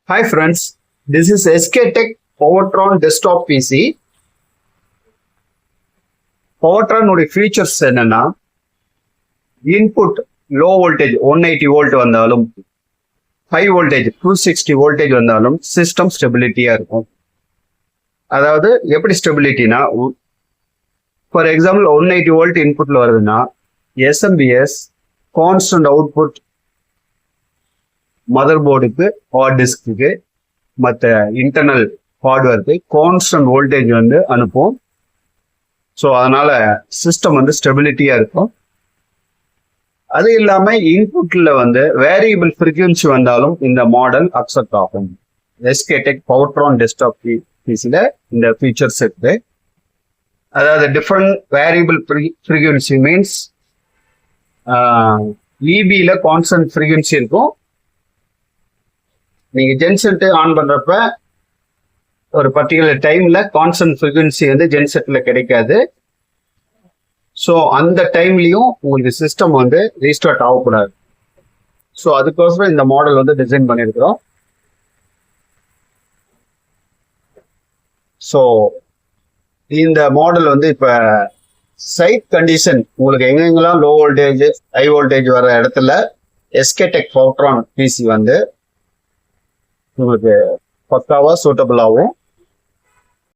Hi friends, this is SK Tech Powertron desktop PC. Powertron உடைய features என்னன்னா input low voltage 180 volt வந்தாலும் high voltage 260 voltage வந்தாலும் system stability-ஆ இருக்கும். அதாவது எப்படி ஸ்டெபிலிட்டினா ஃபார் எக்ஸாம்பிள் 180 வோல்ட் இன்புட்ல வருதுன்னா SMBS கான்ஸ்டன்ட் அவுட்புட் மதர் போர்டுக்கு ஹார்ட் டிஸ்க்கு மற்ற இன்டர்னல் ஹார்ட்வேருக்கு கான்ஸ்டன்ட் வோல்டேஜ் வந்து அனுப்பும். ஸோ அதனால சிஸ்டம் வந்து ஸ்டெபிலிட்டியா இருக்கும். அது இல்லாம இன்புட்ல வந்து வேரியபிள் ஃப்ரீக்வன்சி வந்தாலும் இந்த மாடல் அக்செப்ட் ஆகும். SK Tech Powertron டெஸ்க்டாப் பிசில இந்த ஃபீச்சர்ஸ் இருக்கு. அதாவது டிஃப்ரெண்ட் வேரியபிள் ஃப்ரீக்வன்சி மீன்ஸ் இபியில கான்ஸ்டன்ட் ஃப்ரீக்வன்சி இருக்கும். நீங்க ஜென்செட் ஆன் பண்றப்ப ஒரு பர்டிகுலர் டைம்ல கான்ஸ்டன்ட் ஃப்ரீக்வன்சி வந்து ஜென்செட்ல கிடைக்காது. ஸோ அந்த டைம்லயும் உங்களுக்கு சிஸ்டம் வந்து ரீஸ்டார்ட் ஆகக்கூடாது. ஸோ அதுக்கோசரம் இந்த மாடல் வந்து டிசைன் பண்ணியிருக்கிறோம். ஸோ இந்த மாடல் வந்து இப்போ சைட் கண்டிஷன் உங்களுக்கு எங்கெங்கெல்லாம் லோ வோல்டேஜ் ஹை வோல்டேஜ் வர இடத்துல SK Tech Powertron பிசி வந்து உங்களுக்கு பக்காவா சூட்டபிள் ஆகும்.